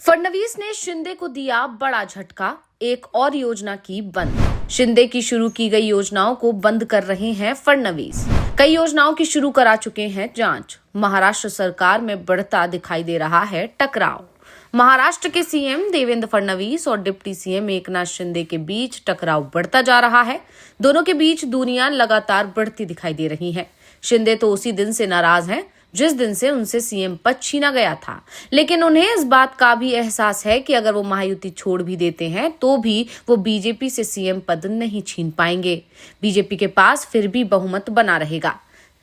फडणवीस ने शिंदे को दिया बड़ा झटका, एक और योजना की बंद। शिंदे की शुरू की गई योजनाओं को बंद कर रहे हैं फडणवीस। कई योजनाओं की शुरू करा चुके हैं जांच। महाराष्ट्र सरकार में बढ़ता दिखाई दे रहा है टकराव। महाराष्ट्र के सीएम देवेंद्र फडणवीस और डिप्टी सीएम एकनाथ शिंदे के बीच टकराव बढ़ता जा रहा है। दोनों के बीच दूरियां लगातार बढ़ती दिखाई दे रही हैं। शिंदे तो उसी दिन से नाराज हैं जिस दिन से उनसे सीएम पद छीना गया था, लेकिन उन्हें इस बात का भी एहसास है कि अगर वो महायुति छोड़ भी देते हैं तो भी वो बीजेपी से सीएम पद नहीं छीन पाएंगे। बीजेपी के पास फिर भी बहुमत बना रहेगा।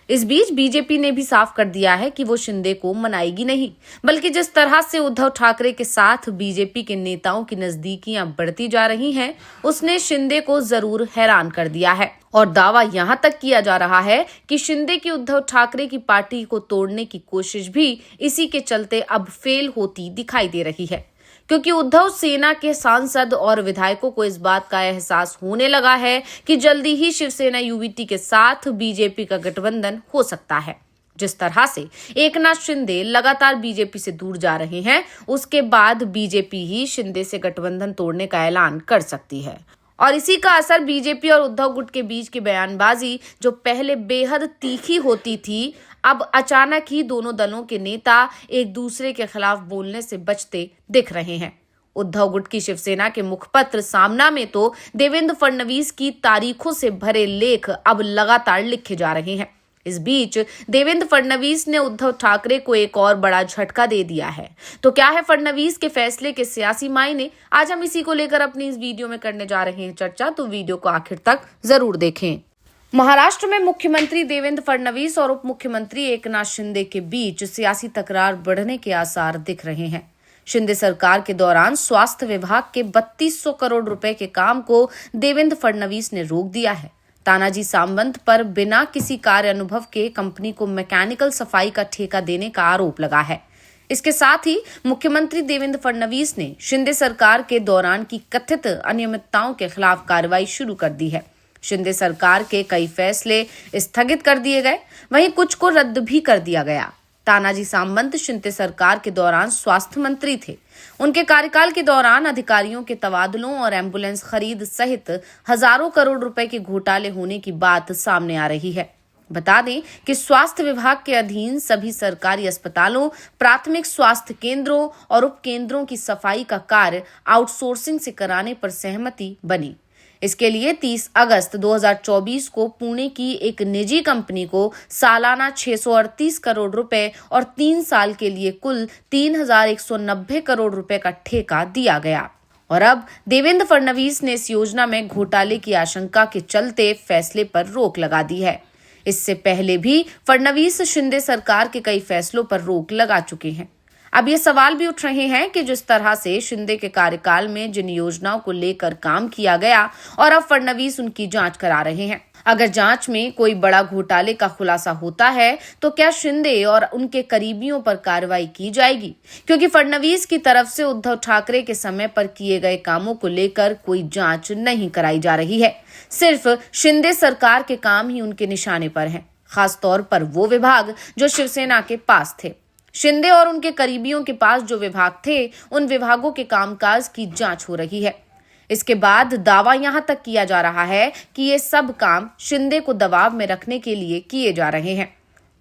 इस बीच बीजेपी ने भी साफ कर दिया है कि वो शिंदे को मनाएगी नहीं, बल्कि जिस तरह से उद्धव ठाकरे के साथ बीजेपी के नेताओं की नजदीकियां बढ़ती जा रही हैं, उसने शिंदे को जरूर हैरान कर दिया है। और दावा यहां तक किया जा रहा है कि शिंदे की उद्धव ठाकरे की पार्टी को तोड़ने की कोशिश भी इसी के चलते अब फेल होती दिखाई दे रही है, क्योंकि उद्धव सेना के सांसद और विधायकों को इस बात का एहसास होने लगा है कि जल्दी ही शिवसेना यूवीटी के साथ बीजेपी का गठबंधन हो सकता है। जिस तरह से एकनाथ शिंदे लगातार बीजेपी से दूर जा रहे हैं, उसके बाद बीजेपी ही शिंदे से गठबंधन तोड़ने का ऐलान कर सकती है। और इसी का असर बीजेपी और उद्धव गुट के बीच की बयानबाजी, जो पहले बेहद तीखी होती थी, अब अचानक ही दोनों दलों के नेता एक दूसरे के खिलाफ बोलने से बचते दिख रहे हैं। उद्धव गुट की शिवसेना के मुखपत्र सामना में तो देवेंद्र फडणवीस की तारीखों से भरे लेख अब लगातार लिखे जा रहे हैं। इस बीच देवेंद्र फडणवीस ने उद्धव ठाकरे को एक और बड़ा झटका दे दिया है। तो क्या है फडणवीस के फैसले के सियासी मायने? आज हम इसी को लेकर अपनी इस वीडियो में करने जा रहे हैं चर्चा, तो वीडियो को आखिर तक जरूर देखें। महाराष्ट्र में मुख्यमंत्री देवेंद्र फडणवीस और उप मुख्यमंत्री एकनाथ शिंदे के बीच सियासी तकरार बढ़ने के आसार दिख रहे हैं। शिंदे सरकार के दौरान स्वास्थ्य विभाग के 3200 करोड़ रुपए के काम को देवेंद्र फडणवीस ने रोक दिया है। तानाजी सावंत पर बिना किसी कार्य अनुभव के कंपनी को मैकेनिकल सफाई का ठेका देने का आरोप लगा है। इसके साथ ही मुख्यमंत्री देवेंद्र फडणवीस ने शिंदे सरकार के दौरान की कथित अनियमितताओं के खिलाफ कार्रवाई शुरू कर दी है। शिंदे सरकार के कई फैसले स्थगित कर दिए गए, वहीं कुछ को रद्द भी कर दिया गया। तानाजी सावंत शिंदे सरकार के दौरान स्वास्थ्य मंत्री थे। उनके कार्यकाल के दौरान अधिकारियों के तबादलों और एम्बुलेंस खरीद सहित हजारों करोड़ रुपए के घोटाले होने की बात सामने आ रही है। बता दें कि स्वास्थ्य विभाग के अधीन सभी सरकारी अस्पतालों, प्राथमिक स्वास्थ्य केंद्रों और उपकेंद्रों की सफाई का कार्य आउटसोर्सिंग से कराने पर सहमति बनी। इसके लिए 30 अगस्त 2024 को पुणे की एक निजी कंपनी को सालाना 638 करोड़ रुपए और 3 साल के लिए कुल 3190 करोड़ रुपए का ठेका दिया गया। और अब देवेंद्र फडणवीस ने इस योजना में घोटाले की आशंका के चलते फैसले पर रोक लगा दी है। इससे पहले भी फडणवीस शिंदे सरकार के कई फैसलों पर रोक लगा चुके हैं। अब ये सवाल भी उठ रहे हैं कि जिस तरह से शिंदे के कार्यकाल में जिन योजनाओं को लेकर काम किया गया और अब फडणवीस उनकी जांच करा रहे हैं, अगर जांच में कोई बड़ा घोटाले का खुलासा होता है तो क्या शिंदे और उनके करीबियों पर कार्रवाई की जाएगी? क्योंकि फडणवीस की तरफ से उद्धव ठाकरे के समय पर किए गए कामों को लेकर कोई जांच नहीं कराई जा रही है। सिर्फ शिंदे सरकार के काम ही उनके निशाने पर हैं, खासतौर पर वो विभाग जो शिवसेना के पास थे। शिंदे और उनके करीबियों के पास जो विभाग थे, उन विभागों के कामकाज की जांच हो रही है। इसके बाद दावा यहां तक किया जा रहा है कि ये सब काम शिंदे को दबाव में रखने के लिए किए जा रहे हैं।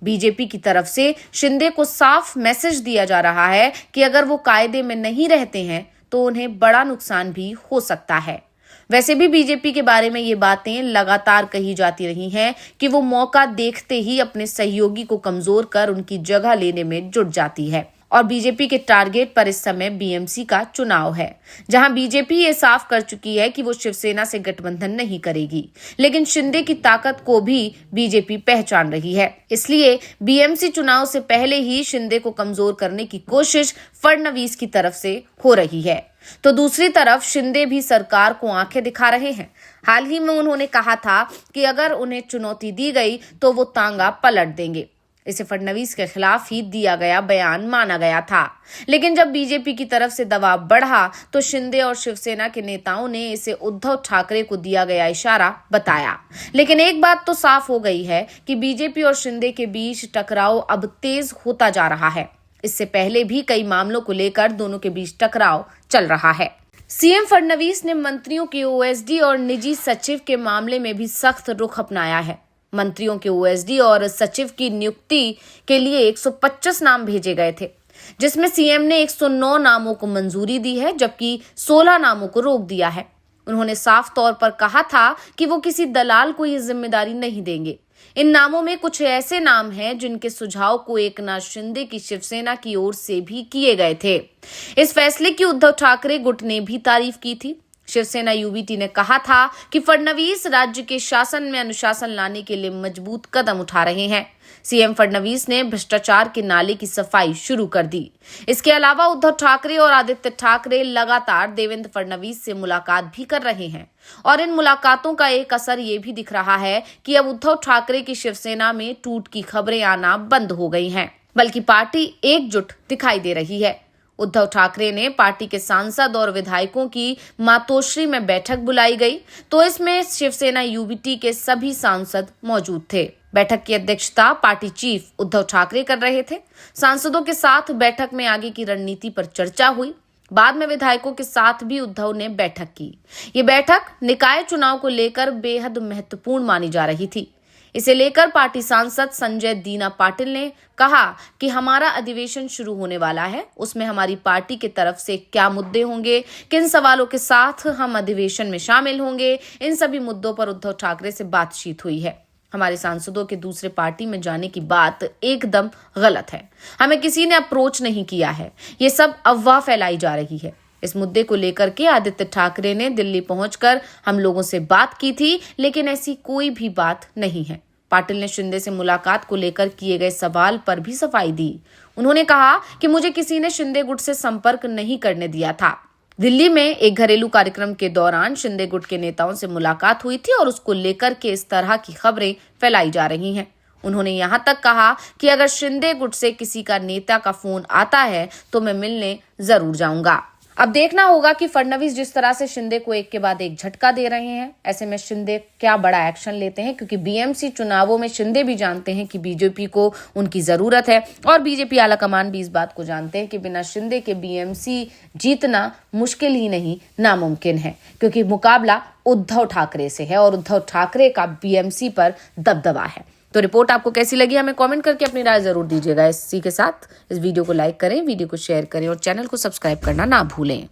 बीजेपी की तरफ से शिंदे को साफ मैसेज दिया जा रहा है कि अगर वो कायदे में नहीं रहते हैं तो उन्हें बड़ा नुकसान भी हो सकता है। वैसे भी बीजेपी के बारे में ये बातें लगातार कही जाती रही हैं कि वो मौका देखते ही अपने सहयोगी को कमजोर कर उनकी जगह लेने में जुट जाती है। और बीजेपी के टारगेट पर इस समय बीएमसी का चुनाव है, जहां बीजेपी ये साफ कर चुकी है कि वो शिवसेना से गठबंधन नहीं करेगी, लेकिन शिंदे की ताकत को भी बीजेपी पहचान रही है। इसलिए बीएमसी चुनाव से पहले ही शिंदे को कमजोर करने की कोशिश फडणवीस की तरफ से हो रही है। तो दूसरी तरफ शिंदे भी सरकार को आंखें दिखा रहे हैं। हाल ही में उन्होंने कहा था कि अगर उन्हें चुनौती दी गई तो वो तांगा पलट देंगे। इसे फडणवीस के खिलाफ ही दिया गया बयान माना गया था, लेकिन जब बीजेपी की तरफ से दबाव बढ़ा तो शिंदे और शिवसेना के नेताओं ने इसे उद्धव ठाकरे को दिया गया इशारा बताया। लेकिन एक बात तो साफ हो गई है कि बीजेपी और शिंदे के बीच टकराव अब तेज होता जा रहा है। इससे पहले भी कई मामलों को लेकर दोनों के बीच टकराव चल रहा है। सीएम फडणवीस ने मंत्रियों के ओएसडी और निजी सचिव के मामले में भी सख्त रुख अपनाया है। मंत्रियों के ओएसडी और सचिव की नियुक्ति के लिए 125 नाम भेजे गए थे, जिसमें सीएम ने 109 नामों को मंजूरी दी है, जबकि 16 नामों को रोक दिया है। उन्होंने साफ तौर पर कहा था कि वो किसी दलाल को ये जिम्मेदारी नहीं देंगे। इन नामों में कुछ ऐसे नाम हैं जिनके सुझाव को एकनाथ शिंदे की शिवसेना की ओर से भी किए गए थे। इस फैसले की उद्धव ठाकरे गुट ने भी तारीफ की थी। शिवसेना यूबीटी ने कहा था कि फडणवीस राज्य के शासन में अनुशासन लाने के लिए मजबूत कदम उठा रहे हैं। सीएम फडणवीस ने भ्रष्टाचार के नाले की सफाई शुरू कर दी। इसके अलावा उद्धव ठाकरे और आदित्य ठाकरे लगातार देवेंद्र फडणवीस से मुलाकात भी कर रहे हैं और इन मुलाकातों का एक असर ये भी दिख रहा है कि अब उद्धव ठाकरे की शिवसेना में टूट की खबरें आना बंद हो गई हैं, बल्कि पार्टी एकजुट दिखाई दे रही है। उद्धव ठाकरे ने पार्टी के सांसद और विधायकों की मातोश्री में बैठक बुलाई गई, तो इसमें शिवसेना यूबीटी के सभी सांसद मौजूद थे। बैठक की अध्यक्षता पार्टी चीफ उद्धव ठाकरे कर रहे थे। सांसदों के साथ बैठक में आगे की रणनीति पर चर्चा हुई। बाद में विधायकों के साथ भी उद्धव ने बैठक की। ये बैठक निकाय चुनाव को लेकर बेहद महत्वपूर्ण मानी जा रही थी। इसे लेकर पार्टी सांसद संजय दीना पाटिल ने कहा कि हमारा अधिवेशन शुरू होने वाला है, उसमें हमारी पार्टी की तरफ से क्या मुद्दे होंगे, किन सवालों के साथ हम अधिवेशन में शामिल होंगे, इन सभी मुद्दों पर उद्धव ठाकरे से बातचीत हुई है। हमारे सांसदों के दूसरे पार्टी में जाने की बात एकदम गलत है। हमें किसी ने अप्रोच नहीं किया है, ये सब अफवाह फैलाई जा रही है। इस मुद्दे को लेकर के आदित्य ठाकरे ने दिल्ली पहुंचकर हम लोगों से बात की थी, लेकिन ऐसी कोई भी बात नहीं है। पाटिल ने शिंदे से मुलाकात को लेकर किए गए सवाल पर भी सफाई दी। उन्होंने कहा कि मुझे किसी ने शिंदे गुट से संपर्क नहीं करने दिया था। दिल्ली में एक घरेलू कार्यक्रम के दौरान शिंदे गुट के नेताओं से मुलाकात हुई थी और उसको लेकर के इस तरह की खबरें फैलाई जा रही हैं। उन्होंने यहां तक कहा कि अगर शिंदे गुट से किसी का नेता का फोन आता है तो मैं मिलने जरूर जाऊंगा। अब देखना होगा कि फडणवीस जिस तरह से शिंदे को एक के बाद एक झटका दे रहे हैं, ऐसे में शिंदे क्या बड़ा एक्शन लेते हैं, क्योंकि बीएमसी चुनावों में शिंदे भी जानते हैं कि बीजेपी को उनकी जरूरत है और बीजेपी आलाकमान भी इस बात को जानते हैं कि बिना शिंदे के बीएमसी जीतना मुश्किल ही नहीं नामुमकिन है, क्योंकि मुकाबला उद्धव ठाकरे से है और उद्धव ठाकरे का बीएमसी पर दबदबा है। तो रिपोर्ट आपको कैसी लगी हमें कमेंट करके अपनी राय जरूर दीजिएगा। इसी के साथ इस वीडियो को लाइक करें, वीडियो को शेयर करें और चैनल को सब्सक्राइब करना ना भूलें।